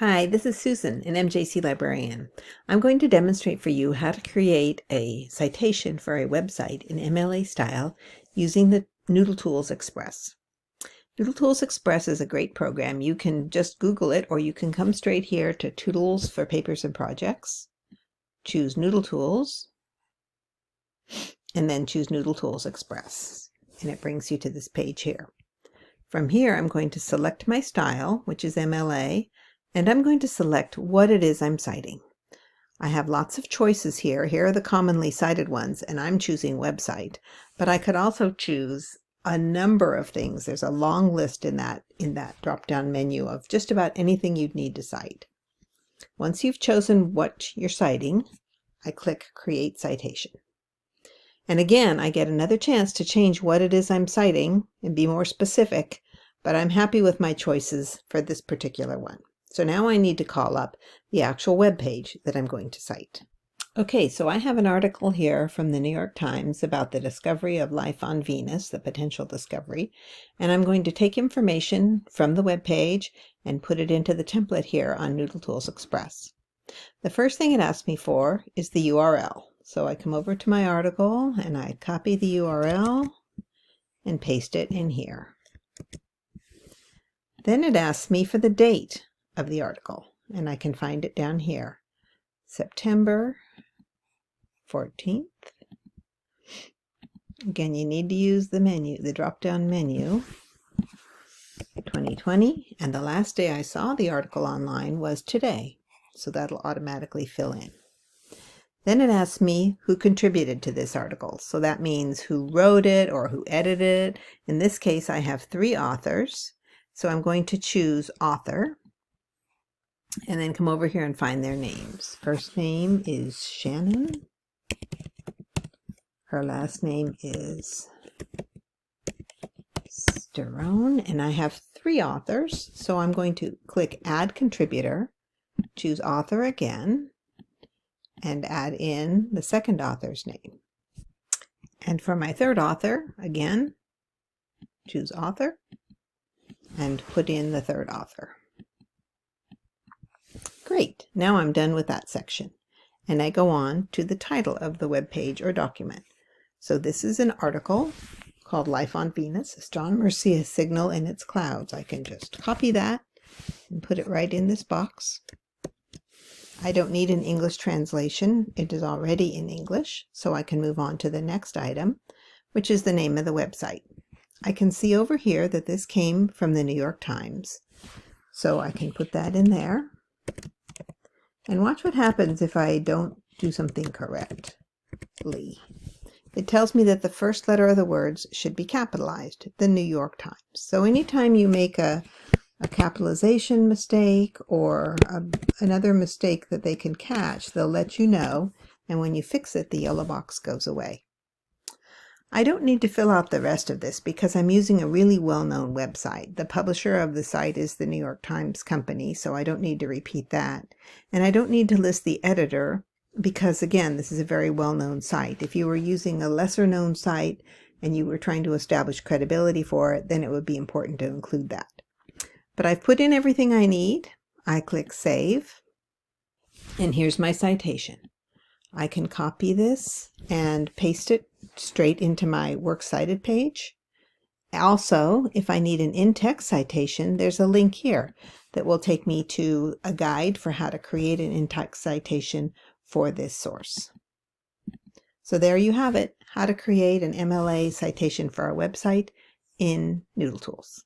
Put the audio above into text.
Hi, this is Susan, an MJC librarian. I'm going to demonstrate for you how to create a citation for a website in MLA style using the Noodletools Express. Noodletools Express is a great program. You can just Google it, or you can come straight here to Tools for Papers and Projects, choose Noodletools, and then choose Noodletools Express. And it brings you to this page here. From here, I'm going to select my style, which is MLA, and I'm going to select what it is I'm citing. I have lots of choices here. Here are the commonly cited ones, and I'm choosing website, but I could also choose a number of things. There's a long list in that drop-down menu of just about anything you'd need to cite. Once you've chosen what you're citing, I click Create Citation. And again, I get another chance to change what it is I'm citing and be more specific, but I'm happy with my choices for this particular one. So now I need to call up the actual web page that I'm going to cite. Okay, so I have an article here from the New York Times about the discovery of life on Venus, the potential discovery, and I'm going to take information from the web page and put it into the template here on Noodletools Express. The first thing it asks me for is the URL. So I come over to my article and I copy the URL and paste it in here. Then it asks me for the date of the article, and I can find it down here, September 14th. Again, you need to use the drop-down menu, 2020, and the last day I saw the article online was today, so that'll automatically fill in. Then it asks me who contributed to this article, so that means who wrote it or who edited it. In this case, I have 3 authors, so I'm going to choose author, and then come over here and find their names. First name is Shannon. Her last name is Sterone, and I have 3 authors, so I'm going to click Add Contributor, choose author again, and add in the second author's name. And for my third author, again, choose author, and put in the third author. Great, now I'm done with that section, and I go on to the title of the web page or document. So this is an article called Life on Venus. Astronomers see a signal in its clouds. I can just copy that and put it right in this box. I don't need an English translation. It is already in English, so I can move on to the next item, which is the name of the website. I can see over here that this came from the New York Times, so I can put that in there. And watch what happens if I don't do something correctly. It tells me that the first letter of the words should be capitalized, the New York Times. So anytime you make a capitalization mistake or another mistake that they can catch, they'll let you know, and when you fix it, the yellow box goes away. I don't need to fill out the rest of this because I'm using a really well-known website. The publisher of the site is the New York Times Company, so I don't need to repeat that. And I don't need to list the editor because, again, this is a very well-known site. If you were using a lesser-known site and you were trying to establish credibility for it, then it would be important to include that. But I've put in everything I need. I click Save, and here's my citation. I can copy this and paste it straight into my Works Cited page. Also, if I need an in-text citation, there's a link here that will take me to a guide for how to create an in-text citation for this source. So there you have it, how to create an MLA citation for our website in Noodletools.